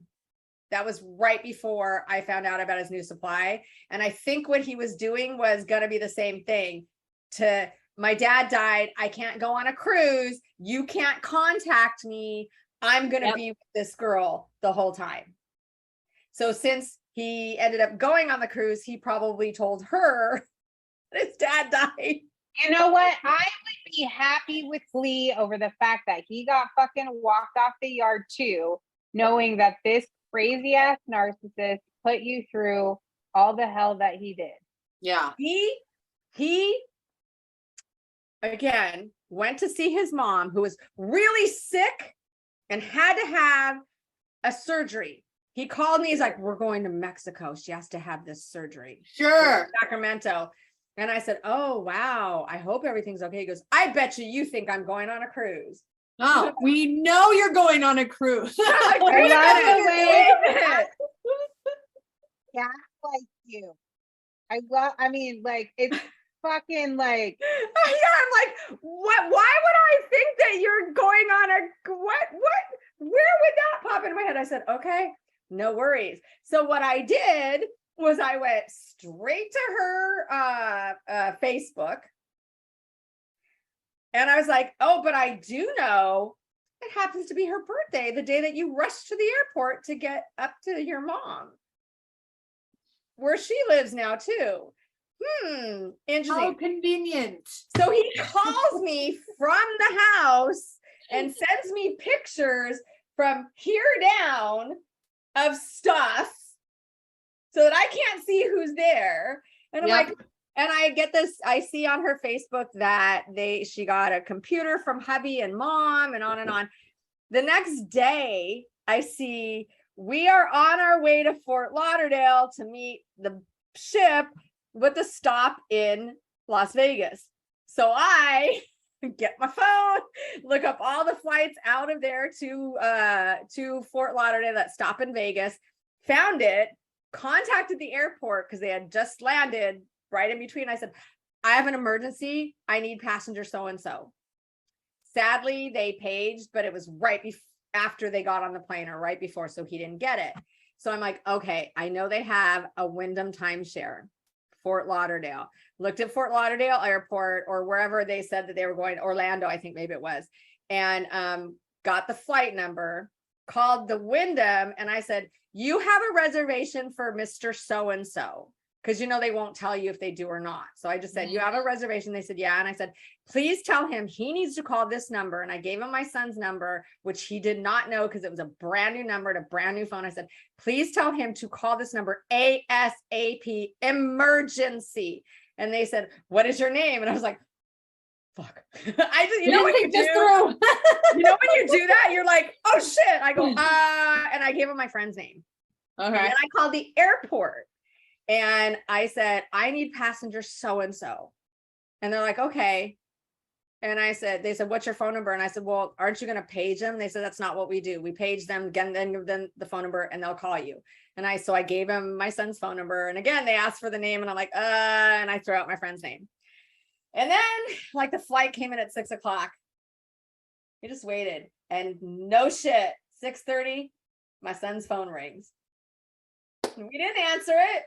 That was right before I found out about his new supply. And I think what he was doing was going to be the same thing. My dad died. I can't go on a cruise. You can't contact me. I'm going to be with this girl the whole time. So since he ended up going on the cruise, he probably told her that his dad died. You know what? I would be happy with Lee over the fact that he got fucking walked off the yard too, knowing that this crazy ass narcissist put you through all the hell that he did. Yeah. He again went to see his mom, who was really sick and had to have a surgery. He called me. He's like, we're going to Mexico. She has to have this surgery. Sure. Sacramento. And I said, oh, wow. I hope everything's okay. He goes, I bet you think I'm going on a cruise. Oh, we know you're going on a cruise. Like, wait a minute. Yeah, like you. I mean, like, it's fucking like. Yeah, I'm like, what? Why would I think that you're going on what? Where would that pop into my head? I said, okay, no worries. So what I did was I went straight to her Facebook. And I was like, oh, but I do know it happens to be her birthday, the day that you rushed to the airport to get up to your mom, where she lives now too. Interesting. How convenient. So he calls me from the house and sends me pictures from here down of stuff so that I can't see who's there. And I'm like, and I get this, I see on her Facebook that she got a computer from hubby and mom and on and on. The next day I see we are on our way to Fort Lauderdale to meet the ship with the stop in Las Vegas. So I get my phone, look up all the flights out of there to Fort Lauderdale that stop in Vegas, found it, contacted the airport because they had just landed right in between. I said, I have an emergency. I need passenger so-and-so. Sadly, they paged, but it was right after they got on the plane or right before, so he didn't get it. So I'm like, okay, I know they have a Wyndham timeshare, Fort Lauderdale. Looked at Fort Lauderdale airport or wherever they said that they were going, Orlando, I think maybe it was, and got the flight number, called the Wyndham, and I said, you have a reservation for Mr. So-and-so, because you know they won't tell you if they do or not. So I just said, you have a reservation? They said, yeah. And I said, please tell him he needs to call this number. And I gave him my son's number, which he did not know because it was a brand new number to a brand new phone. I said, please tell him to call this number ASAP, emergency. And they said, what is your name? And I was like, fuck. I just, you know when you do, you know when you do that, you're like, oh shit. I go, and I gave him my friend's name. Okay. And then I called the airport and I said, I need passenger so-and-so. And they're like, okay. And I said, they said, what's your phone number? And I said, well, aren't you going to page them? They said, that's not what we do. We page them again, then give them the phone number and they'll call you. And so I gave him my son's phone number. And again, they asked for the name and I'm like, and I throw out my friend's name. And then like the flight came in at 6 o'clock. We just waited and no shit, 6:30, my son's phone rings. We didn't answer it.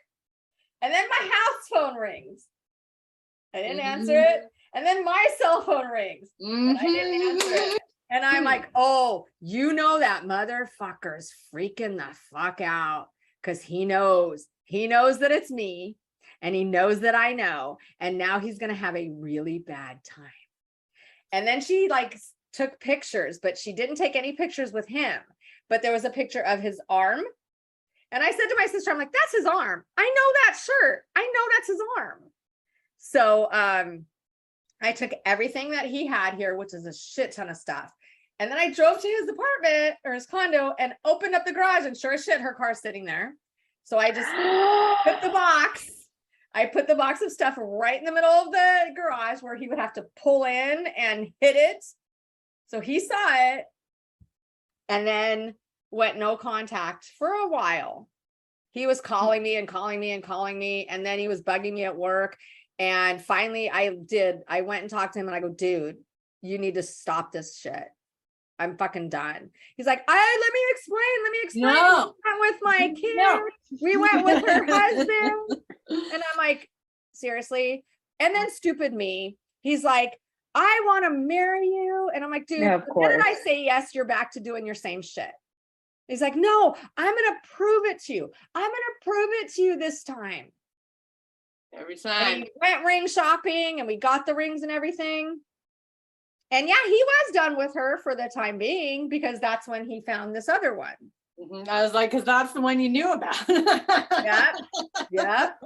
And then my house phone rings. I didn't answer it. And then my cell phone rings. And I didn't answer it. And I'm like, oh, you know that motherfucker's freaking the fuck out because he knows that it's me and he knows that I know. And now he's going to have a really bad time. And then she like took pictures, but she didn't take any pictures with him. But there was a picture of his arm. And I said to my sister, I'm like, that's his arm. I know that shirt. I know that's his arm. So I took everything that he had here, which is a shit ton of stuff. And then I drove to his apartment or his condo and opened up the garage and sure as shit, her car's sitting there. So I just put the box. I put the box of stuff right in the middle of the garage where he would have to pull in and hit it. So he saw it and then went no contact for a while. He was calling me and calling me and calling me. And then he was bugging me at work. And finally I went and talked to him and I go, dude, you need to stop this shit. I'm fucking done. He's like, let me explain. No. We went with my kid. No. We went with her husband. And I'm like, seriously? And then stupid me, he's like, I want to marry you. And I'm like, dude, Yeah, of the minute course. I say yes, you're back to doing your same shit. He's like, no, I'm going to prove it to you. I'm going to prove it to you this time. Every And time. we went ring shopping and we got the rings and everything. And yeah, he was done with her for the time being because that's when he found this other one. Mhm. I was like, because that's the one you knew about. Yep. Yep.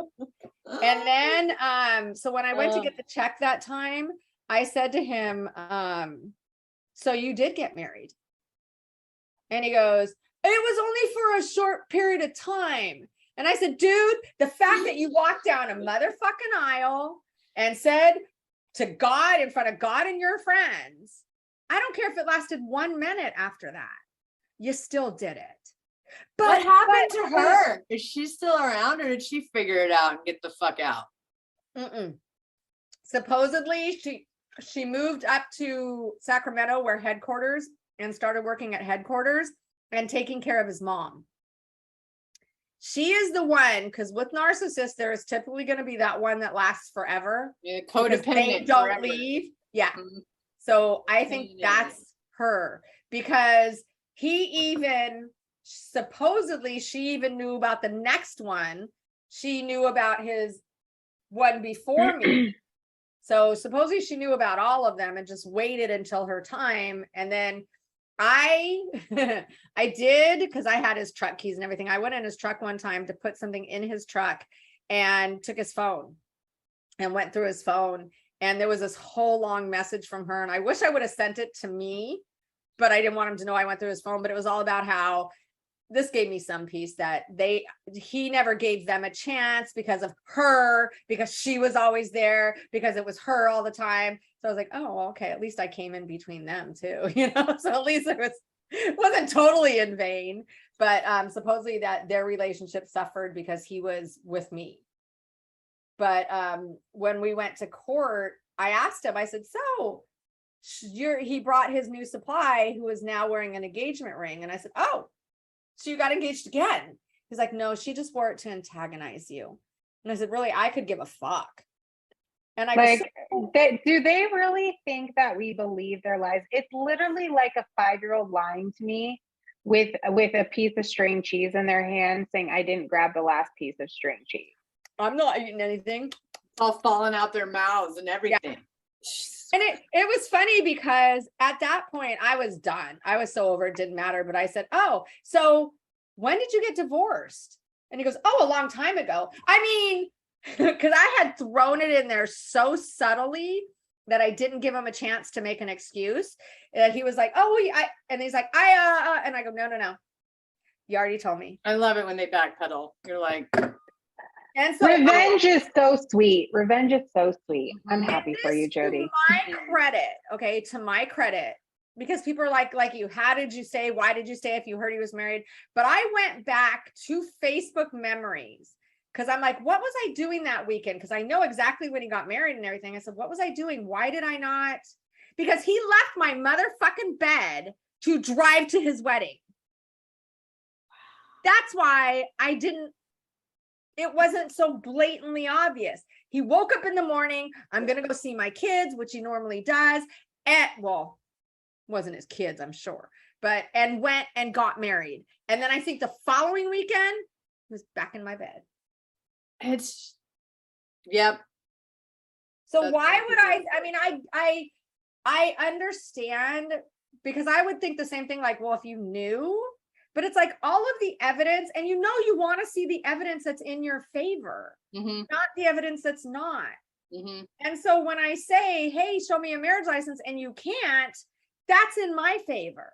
And then, so when I went to get the check that time, I said to him, so you did get married? And he goes, it was only for a short period of time. And I said, dude, the fact that you walked down a motherfucking aisle and said to God, in front of God and your friends, I don't care if it lasted 1 minute after that, you still did it. But what happened to her? Is she still around, or did she figure it out and get the fuck out? Supposedly she moved up to Sacramento, where headquarters, and started working at headquarters and taking care of his mom. She is the one, because with narcissists, there is typically going to be that one that lasts forever. Yeah, Because codependent. they don't forever. leave. Yeah. Mhm. So I think Yeah. that's her, because he even supposedly she even knew about the next one. She knew about his one before me. So supposedly she knew about all of them and just waited until her time. And then I did, because I had his truck keys and everything. I went in his truck one time to put something in his truck and took his phone and went through his phone. And there was this whole long message from her. And I wish I would have sent it to me, but I didn't want him to know I went through his phone. But it was all about how this gave me some peace, that he never gave them a chance because of her, because she was always there, because it was her all the time. So I was like, oh, okay, at least I came in between them too, so at least it wasn't totally in vain. But supposedly that their relationship suffered because he was with me. But when we went to court, I asked him, I said, so he brought his new supply, who is now wearing an engagement ring. And I said, oh, so you got engaged again? He's like, no, she just wore it to antagonize you. And I said, really? I could give a fuck. And I like, do they really think that we believe their lies? It's literally like a 5-year-old lying to me with a piece of string cheese in their hand, saying, I didn't grab the last piece of string cheese. I'm not eating anything. It's all falling out their mouths and everything. Yeah. And it was funny because at that point I was done. I was so over it, didn't matter. But I said, oh, so when did you get divorced? And he goes, oh, a long time ago. I mean, because I had thrown it in there so subtly that I didn't give him a chance to make an excuse. He was like, oh, and he's like, and I go, no. You already told me. I love it when they backpedal. You're like, and so revenge is so sweet. Revenge is so sweet. I'm happy for you, Jodi. To my credit, okay, to my credit, because people are like you, how did you say, why did you say if you heard he was married? But I went back to Facebook memories, because I'm like, what was I doing that weekend? Because I know exactly when he got married and everything. I said, what was I doing? Why did I not? Because he left my motherfucking bed to drive to his wedding. That's why I didn't. It wasn't so blatantly obvious. He woke up in the morning, I'm going to go see my kids, which he normally does. Wasn't his kids, I'm sure, and went and got married. And then I think the following weekend he was back in my bed. Yep. So that's why would I understand, because I would think the same thing, like, well, if you knew. But it's like all of the evidence, and you want to see the evidence that's in your favor, not the evidence that's not. And so when I say, hey, show me a marriage license, and you can't, that's in my favor.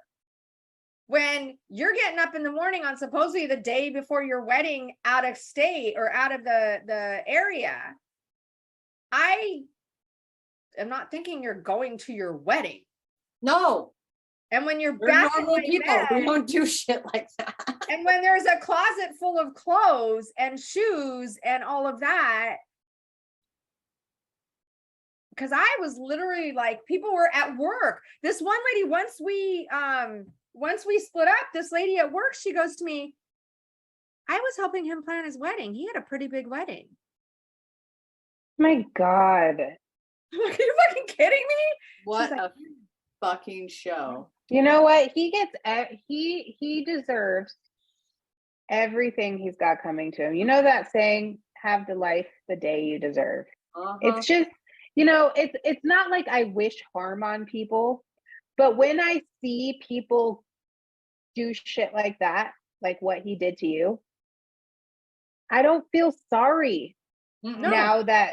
When you're getting up in the morning on supposedly the day before your wedding out of state or out of the area, I am not thinking you're going to your wedding. No. And when you're back normal in people, bed, we don't do shit like that. And when there's a closet full of clothes and shoes and all of that, because I was literally like, people were at work. This one lady, once we split up, this lady at work, she goes to me, I was helping him plan his wedding. He had a pretty big wedding. My God. I'm like, are you fucking kidding me? What She's a fucking show. You know what? He gets he deserves everything he's got coming to him. You know that saying, have the life the day you deserve. It's just, it's not like I wish harm on people, but when I see people do shit like that, like what he did to you, I don't feel sorry. No.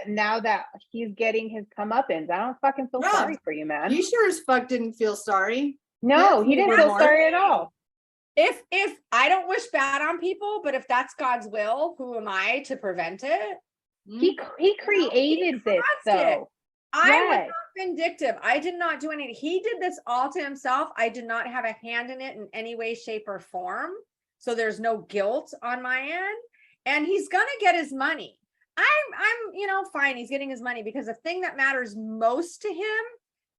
Now that he's getting his comeuppance, I don't fucking feel sorry for you, man. He sure as fuck didn't feel sorry. No, he didn't feel sorry at all. If I don't wish bad on people, but if that's God's will, who am I to prevent it? He created this though. I was not vindictive. I did not do anything. He did this all to himself. I did not have a hand in it in any way, shape, or form. So there's no guilt on my end. And he's gonna get his money. I'm fine. He's getting his money because the thing that matters most to him,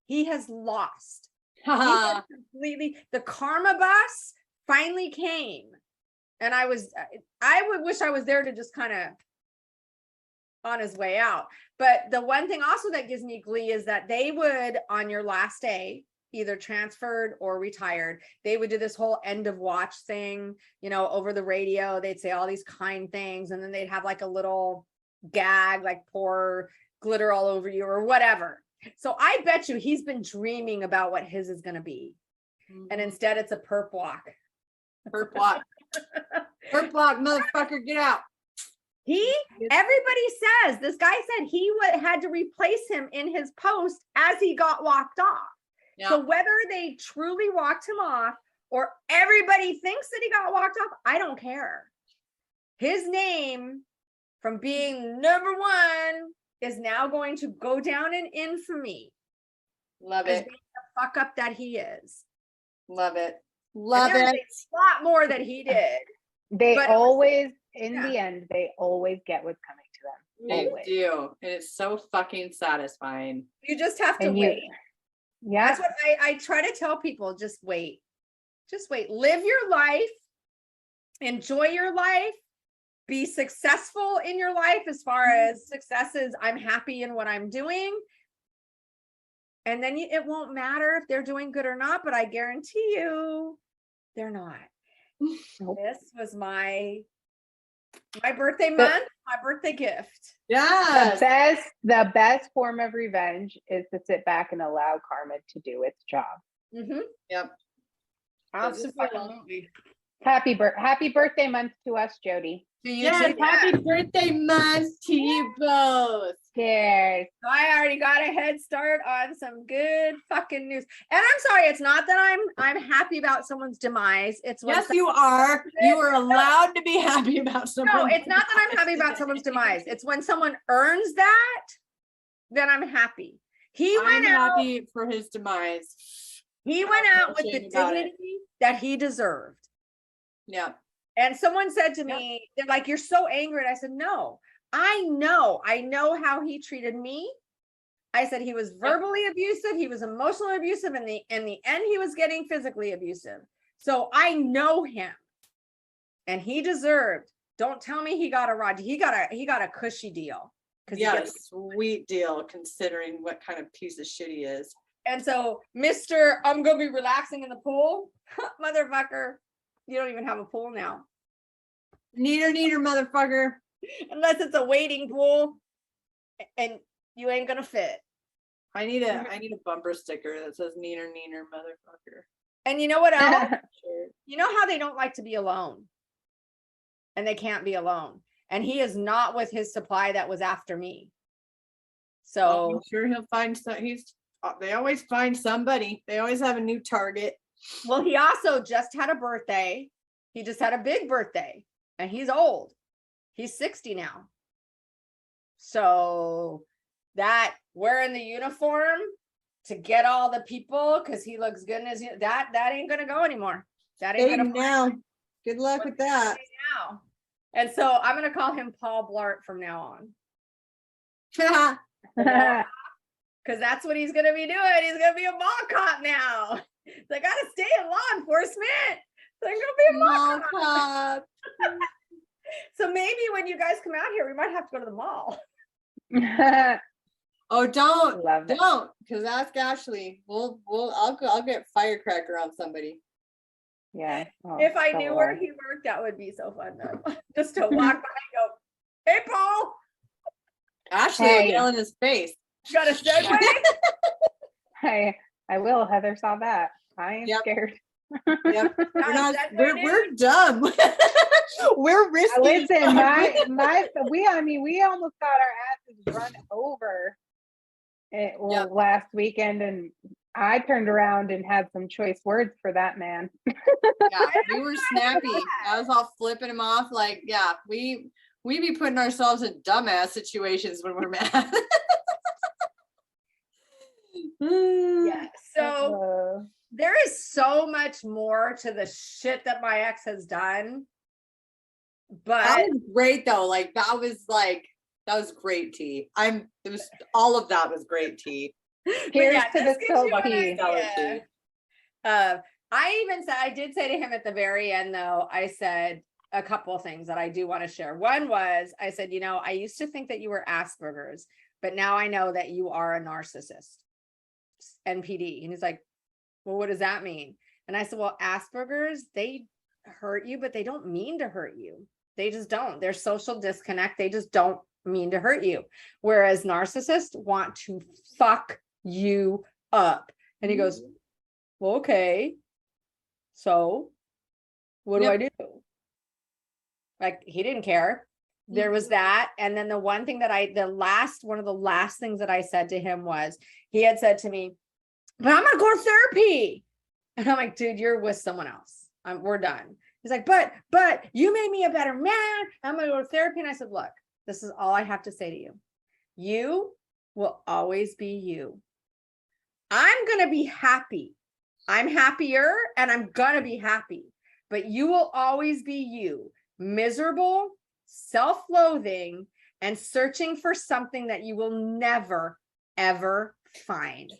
he has lost. Completely. The karma bus finally came, and I would wish I was there to just kind of on his way out. But the one thing also that gives me glee is that they would, on your last day, either transferred or retired, they would do this whole end of watch thing, over the radio. They'd say all these kind things, and then they'd have like a little gag, like pour glitter all over you or whatever. So I bet you he's been dreaming about what his is going to be. And instead it's a perp walk. Perp walk. Perp walk, motherfucker, get out. Everybody says, this guy said he had to replace him in his post as he got walked off. Yeah. So whether they truly walked him off or everybody thinks that he got walked off, I don't care. His name from being number one is now going to go down in infamy. Love it. Being the fuck up that he is. Love it. Love it. A lot more that he did. They always, in the end, they always get what's coming to them. They always do. And it's so fucking satisfying. You just have to wait. Yeah. That's what I try to tell people. Just wait. Just wait. Live your life. Enjoy your life. Be successful in your life as far as success is. I'm happy in what I'm doing. And then it won't matter if they're doing good or not, but I guarantee you they're not. This was my birthday month, my birthday gift. Yeah. The best form of revenge is to sit back and allow karma to do its job. Mm-hmm. Yep. Absolutely. Happy birthday month to us, Jodi. To you too. Happy birthday month to you both. Cheers. So I already got a head start on some good fucking news. And I'm sorry, it's not that I'm happy about someone's demise. It's yes, you are. You are allowed to be happy about someone. No, it's not that I'm happy about someone's demise. It's when someone earns that, then I'm happy. I'm happy for his demise. He went out with the dignity that he deserved. Yeah. And someone said to me, they're like, you're so angry. And I said, no, I know how he treated me. I said he was verbally abusive. He was emotionally abusive. And in the end, he was getting physically abusive. So I know him and he deserved. Don't tell me he got a rod. He got a cushy deal. Yeah, a sweet deal considering what kind of piece of shit he is. And so, Mr. I'm going to be relaxing in the pool. Motherfucker. You don't even have a pool now. Neater, motherfucker. Unless it's a wading pool and you ain't gonna fit. I need a bumper sticker that says neater, motherfucker. And you know what else? Sure. You know how they don't like to be alone. And they can't be alone. And he is not with his supply that was after me. So I'm sure he'll find they always find somebody. They always have a new target. Well, he also just had a birthday. He just had a big birthday and he's old. He's 60 now. So that wearing the uniform to get all the people because he looks good in his that ain't gonna go anymore. That ain't gonna now. Good luck with that. Now. And so I'm gonna call him Paul Blart from now on. Because that's what he's going to be doing. He's going to be a mall cop now. So I got to stay in law enforcement. So I'm going to be a mall cop. So maybe when you guys come out here, we might have to go to the mall. Oh, don't, Love it. don't, because ask Ashley. I'll get firecracker on somebody. Yeah. Oh, If I so knew where hard. he worked, that would be so fun though. Just to walk by and go, hey, Paul, Ashley will yell in his face. you got a segue? I will. Heather saw that. I am scared. Yep. We're dumb. We're risky. Listen, we almost got our asses run over last weekend, and I turned around and had some choice words for that man. Yeah, we were snappy. I was all flipping him off. Like, yeah, we be putting ourselves in dumbass situations when we're mad. Yeah. So there is so much more to the shit that my ex has done. But that was great though. That was great tea. All of that was great tea. Cheers to the soul tea. I did say to him at the very end though, I said a couple of things that I do want to share. One was, I said, I used to think that you were Asperger's, but now I know that you are a narcissist, NPD. And he's like, well, what does that mean? And I said, well, Asperger's, they hurt you, but they don't mean to hurt you. They just don't. They're social disconnect. They just don't mean to hurt you. Whereas narcissists want to fuck you up. And he goes, well, okay. So what do I do? He didn't care. There was that. And then the one thing that one of the last things that I said to him was, he had said to me, but I'm going to go to therapy. And I'm like, dude, you're with someone else. We're done. He's like, but you made me a better man. I'm going to go to therapy. And I said, look, this is all I have to say to you. You will always be you. I'm going to be happy. I'm happier and I'm going to be happy, but you will always be you, miserable, self-loathing, and searching for something that you will never, ever find.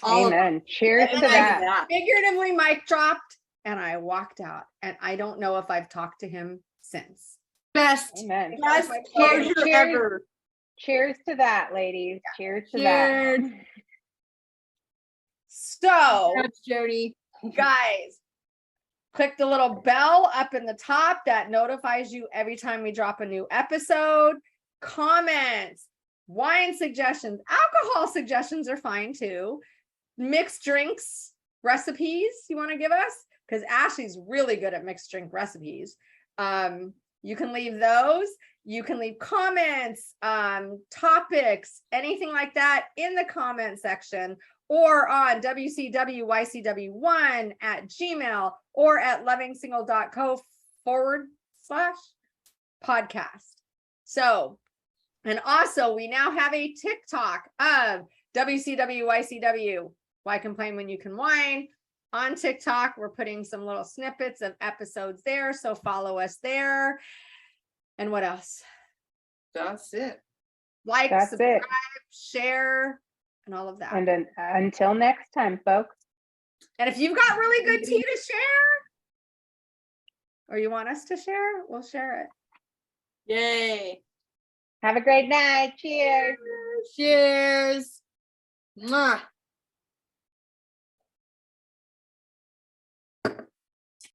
Amen. Cheers to that. Figuratively, mic dropped, and I walked out. And I don't know if I've talked to him since. Best. Amen. Best closure ever. Cheers to that, ladies. Cheers to that. So, That's Jodi. guys, click the little bell up in the top that notifies you every time we drop a new episode. Comments, wine suggestions, alcohol suggestions are fine too. Mixed drinks recipes you want to give us, because Ashley's really good at mixed drink recipes. You can leave those. You can leave comments, topics, anything like that in the comment section, or on wcwycw1@gmail or at lovingsingle.co/podcast. So, and also we now have a TikTok of WCWYCW. Why complain when you can whine? On TikTok, we're putting some little snippets of episodes there, so follow us there. And what else? That's it. Like, subscribe, share, and all of that. And then until next time, folks. And if you've got really good tea to share, or you want us to share, we'll share it. Yay. Have a great night. Cheers. Cheers. Mwah.